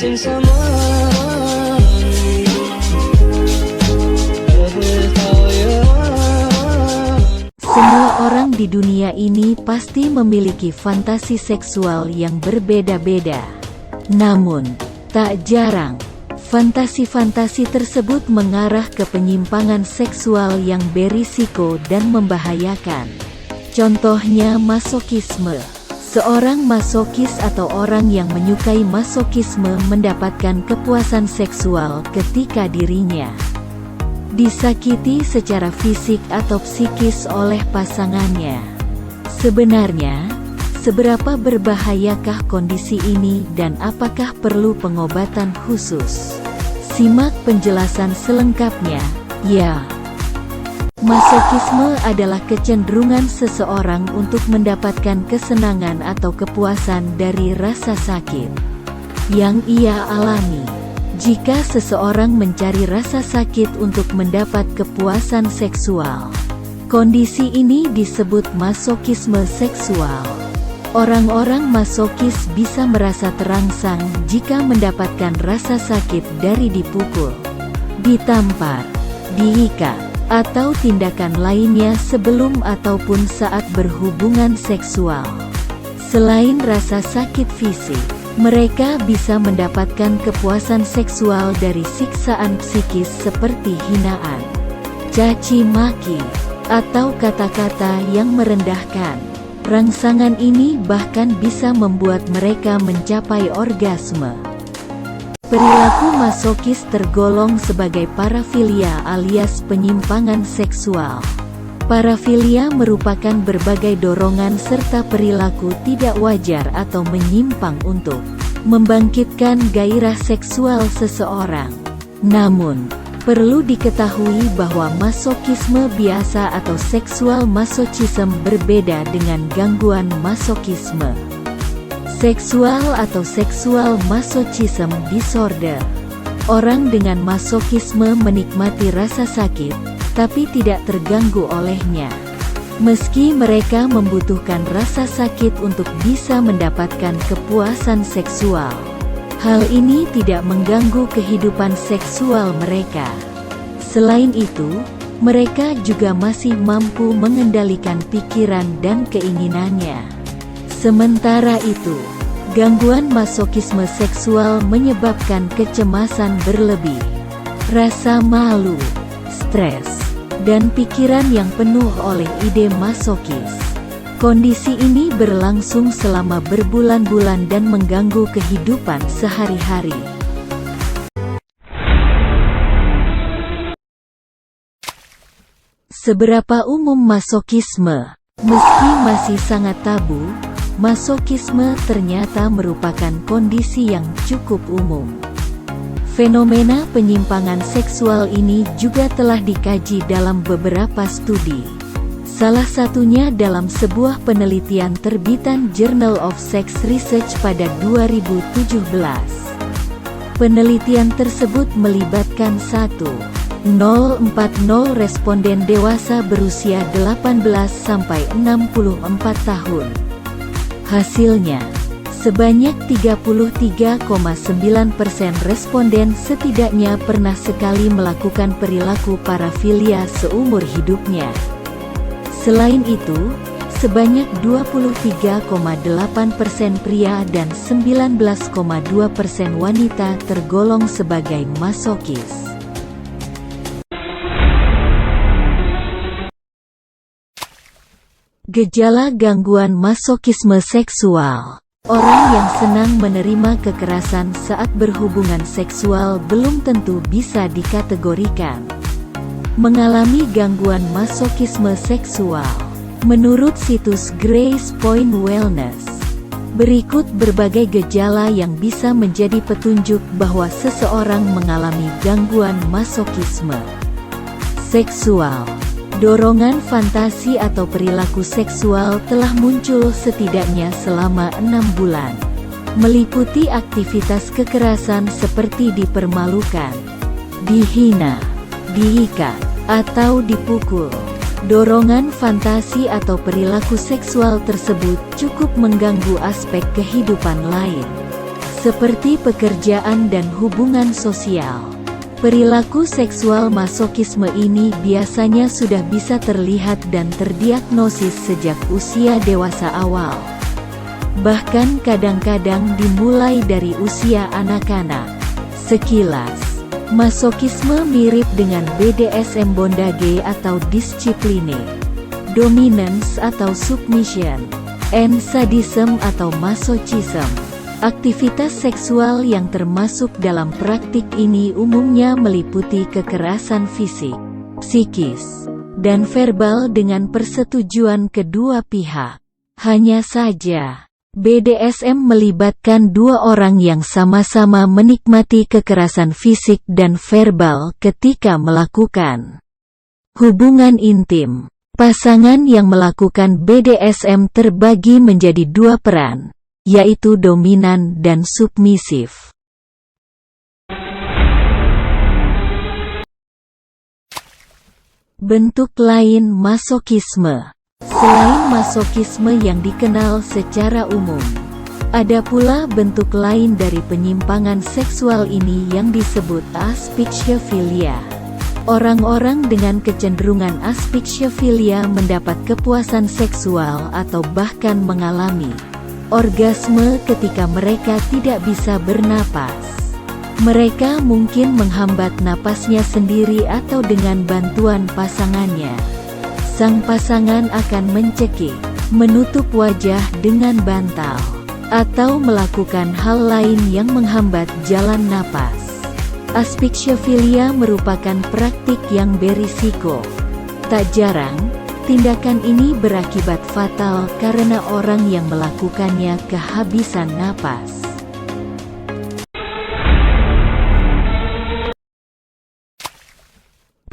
sin samaan. Semua orang di dunia ini pasti memiliki fantasi seksual yang berbeda-beda. Namun, tak jarang, fantasi-fantasi tersebut mengarah ke penyimpangan seksual yang berisiko dan membahayakan. Contohnya masokisme. Seorang masokis atau orang yang menyukai masokisme mendapatkan kepuasan seksual ketika dirinya disakiti secara fisik atau psikis oleh pasangannya. Sebenarnya, seberapa berbahayakah kondisi ini dan apakah perlu pengobatan khusus? Simak penjelasan selengkapnya. Ya. Masokisme adalah kecenderungan seseorang untuk mendapatkan kesenangan atau kepuasan dari rasa sakit yang ia alami. Jika seseorang mencari rasa sakit untuk mendapat kepuasan seksual, kondisi ini disebut masokisme seksual. Orang-orang masokis bisa merasa terangsang jika mendapatkan rasa sakit dari dipukul, ditampar, diikat, atau tindakan lainnya sebelum ataupun saat berhubungan seksual. Selain rasa sakit fisik, mereka bisa mendapatkan kepuasan seksual dari siksaan psikis seperti hinaan, caci maki, atau kata-kata yang merendahkan. Rangsangan ini bahkan bisa membuat mereka mencapai orgasme. Perilaku masokis tergolong sebagai parafilia alias penyimpangan seksual. Parafilia merupakan berbagai dorongan serta perilaku tidak wajar atau menyimpang untuk membangkitkan gairah seksual seseorang. Namun, perlu diketahui bahwa masokisme biasa atau seksual masochism berbeda dengan gangguan masokisme seksual atau seksual masochism disorder. Orang dengan masokisme menikmati rasa sakit, tapi tidak terganggu olehnya. Meski mereka membutuhkan rasa sakit untuk bisa mendapatkan kepuasan seksual, hal ini tidak mengganggu kehidupan seksual mereka. Selain itu, mereka juga masih mampu mengendalikan pikiran dan keinginannya. Sementara itu, gangguan masokisme seksual menyebabkan kecemasan berlebih, rasa malu, stres, dan pikiran yang penuh oleh ide masokis. Kondisi ini berlangsung selama berbulan-bulan dan mengganggu kehidupan sehari-hari. Seberapa umum masokisme? Meski masih sangat tabu, masokisme ternyata merupakan kondisi yang cukup umum. Fenomena penyimpangan seksual ini juga telah dikaji dalam beberapa studi. Salah satunya dalam sebuah penelitian terbitan Journal of Sex Research pada 2017. Penelitian tersebut melibatkan 1,040 responden dewasa berusia 18 sampai 64 tahun. Hasilnya, sebanyak 33,9% responden setidaknya pernah sekali melakukan perilaku parafilia seumur hidupnya. Selain itu, sebanyak 23,8% pria dan 19,2% wanita tergolong sebagai masokis. Gejala gangguan masokisme seksual. Orang yang senang menerima kekerasan saat berhubungan seksual belum tentu bisa dikategorikan mengalami gangguan masokisme seksual. Menurut situs Grace Point Wellness, berikut berbagai gejala yang bisa menjadi petunjuk bahwa seseorang mengalami gangguan masokisme seksual. Dorongan fantasi atau perilaku seksual telah muncul setidaknya selama 6 bulan. Meliputi aktivitas kekerasan seperti dipermalukan, dihina, diikat, atau dipukul. Dorongan fantasi atau perilaku seksual tersebut cukup mengganggu aspek kehidupan lain, seperti pekerjaan dan hubungan sosial. Perilaku seksual masokisme ini biasanya sudah bisa terlihat dan terdiagnosis sejak usia dewasa awal. Bahkan kadang-kadang dimulai dari usia anak-anak. Sekilas, masokisme mirip dengan BDSM bondage atau discipline, dominance atau submission, and sadism atau masochism. Aktivitas seksual yang termasuk dalam praktik ini umumnya meliputi kekerasan fisik, psikis, dan verbal dengan persetujuan kedua pihak. Hanya saja, BDSM melibatkan dua orang yang sama-sama menikmati kekerasan fisik dan verbal ketika melakukan hubungan intim. Pasangan yang melakukan BDSM terbagi menjadi dua peran, yaitu dominan dan submisif. Bentuk lain masokisme. Selain masokisme yang dikenal secara umum, ada pula bentuk lain dari penyimpangan seksual ini yang disebut asphyxiophilia. Orang-orang dengan kecenderungan asphyxiophilia mendapat kepuasan seksual atau bahkan mengalami orgasme ketika mereka tidak bisa bernapas. Mereka mungkin menghambat napasnya sendiri atau dengan bantuan pasangannya. Sang pasangan akan mencekik, menutup wajah dengan bantal, atau melakukan hal lain yang menghambat jalan napas. Asphyxiophilia merupakan praktik yang berisiko. Tak jarang, tindakan ini berakibat fatal karena orang yang melakukannya kehabisan napas.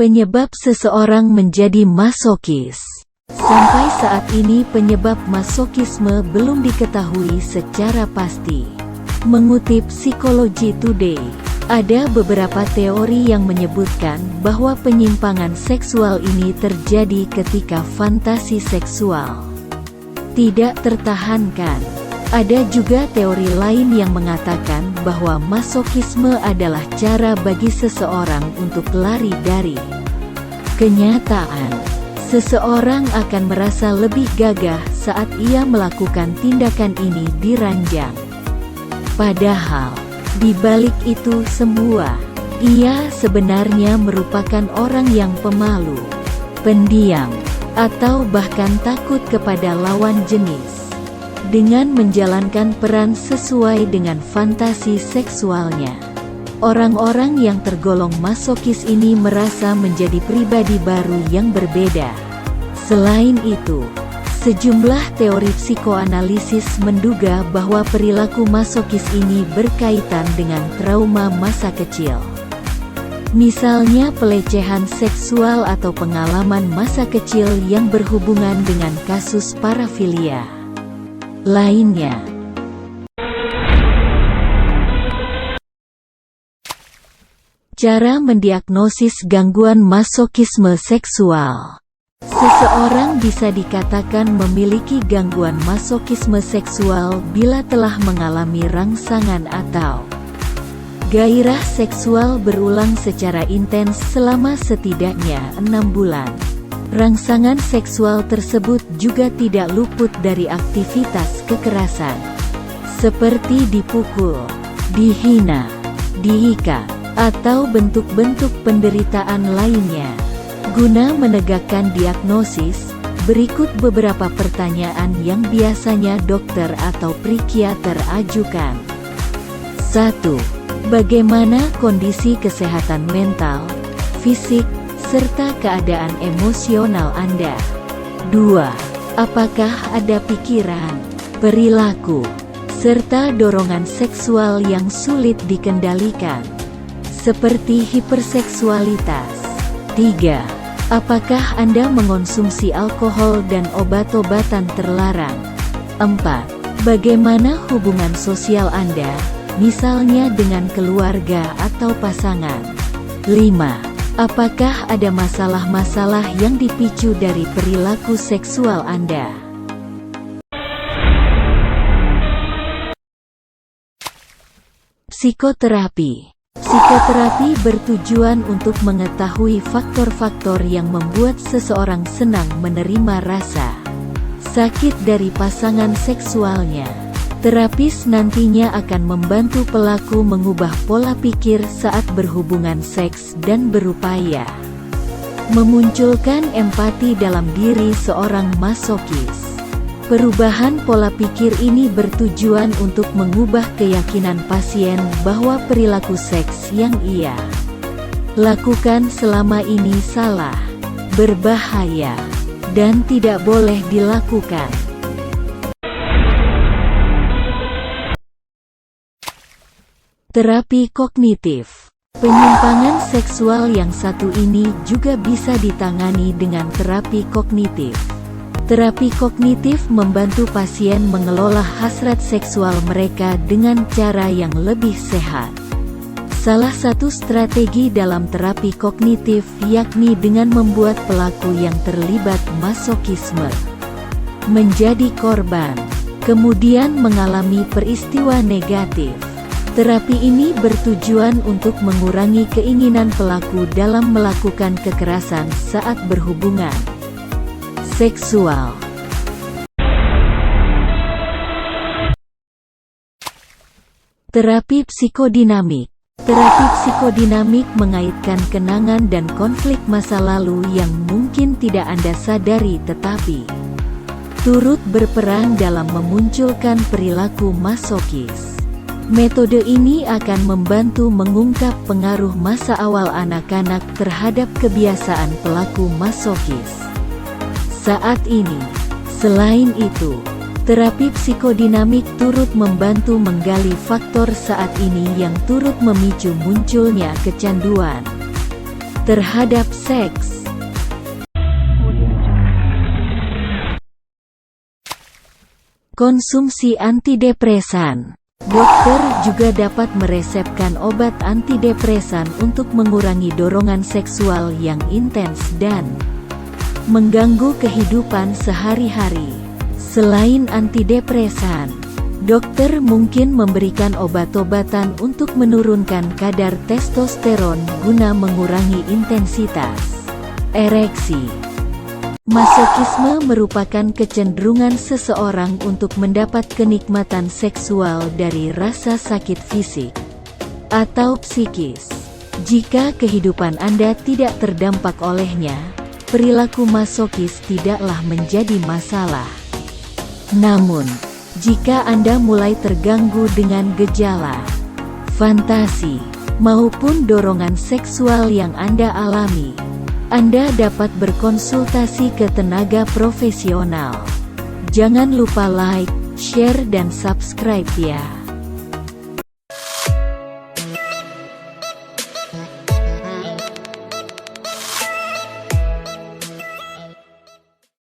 Penyebab seseorang menjadi masokis. Sampai saat ini penyebab masokisme belum diketahui secara pasti. Mengutip Psychology Today, ada beberapa teori yang menyebutkan bahwa penyimpangan seksual ini terjadi ketika fantasi seksual tidak tertahankan. Ada juga teori lain yang mengatakan bahwa masokisme adalah cara bagi seseorang untuk lari dari kenyataan. Seseorang akan merasa lebih gagah saat ia melakukan tindakan ini di ranjang. Padahal, di balik itu semua, ia sebenarnya merupakan orang yang pemalu, pendiam, atau bahkan takut kepada lawan jenis. Dengan menjalankan peran sesuai dengan fantasi seksualnya, orang-orang yang tergolong masokis ini merasa menjadi pribadi baru yang berbeda. Selain itu, sejumlah teori psikoanalisis menduga bahwa perilaku masokis ini berkaitan dengan trauma masa kecil. Misalnya pelecehan seksual atau pengalaman masa kecil yang berhubungan dengan kasus parafilia lainnya. Cara mendiagnosis gangguan masokisme seksual. Seseorang bisa dikatakan memiliki gangguan masokisme seksual bila telah mengalami rangsangan atau gairah seksual berulang secara intens selama setidaknya 6 bulan. Rangsangan seksual tersebut juga tidak luput dari aktivitas kekerasan, seperti dipukul, dihina, diikat, atau bentuk-bentuk penderitaan lainnya. Guna menegakkan diagnosis, berikut beberapa pertanyaan yang biasanya dokter atau psikiater ajukan. 1. Bagaimana kondisi kesehatan mental, fisik, serta keadaan emosional Anda? 2. Apakah ada pikiran, perilaku, serta dorongan seksual yang sulit dikendalikan, seperti hiperseksualitas? 3. Apakah Anda mengonsumsi alkohol dan obat-obatan terlarang? 4. Bagaimana hubungan sosial Anda, misalnya dengan keluarga atau pasangan? 5. Apakah ada masalah-masalah yang dipicu dari perilaku seksual Anda? Psikoterapi. Psikoterapi bertujuan untuk mengetahui faktor-faktor yang membuat seseorang senang menerima rasa sakit dari pasangan seksualnya. Terapis nantinya akan membantu pelaku mengubah pola pikir saat berhubungan seks dan berupaya memunculkan empati dalam diri seorang masokis. Perubahan pola pikir ini bertujuan untuk mengubah keyakinan pasien bahwa perilaku seks yang ia lakukan selama ini salah, berbahaya, dan tidak boleh dilakukan. Terapi kognitif. Penyimpangan seksual yang satu ini juga bisa ditangani dengan terapi kognitif. Terapi kognitif membantu pasien mengelola hasrat seksual mereka dengan cara yang lebih sehat. Salah satu strategi dalam terapi kognitif yakni dengan membuat pelaku yang terlibat masokisme menjadi korban, kemudian mengalami peristiwa negatif. Terapi ini bertujuan untuk mengurangi keinginan pelaku dalam melakukan kekerasan saat berhubungan seksual. Terapi psikodinamik. Terapi psikodinamik mengaitkan kenangan dan konflik masa lalu yang mungkin tidak Anda sadari tetapi turut berperan dalam memunculkan perilaku masokis. Metode ini akan membantu mengungkap pengaruh masa awal anak-anak terhadap kebiasaan pelaku masokis saat ini. Selain itu, terapi psikodinamik turut membantu menggali faktor saat ini yang turut memicu munculnya kecanduan terhadap seks. Konsumsi antidepresan. Dokter juga dapat meresepkan obat antidepresan untuk mengurangi dorongan seksual yang intens dan mengganggu kehidupan sehari-hari. Selain antidepresan, dokter mungkin memberikan obat-obatan untuk menurunkan kadar testosteron guna mengurangi intensitas ereksi. Masokisme merupakan kecenderungan seseorang untuk mendapat kenikmatan seksual dari rasa sakit fisik atau psikis. Jika kehidupan Anda tidak terdampak olehnya, perilaku masokis tidaklah menjadi masalah. Namun, jika Anda mulai terganggu dengan gejala fantasi maupun dorongan seksual yang Anda alami, Anda dapat berkonsultasi ke tenaga profesional. Jangan lupa like, share dan subscribe ya.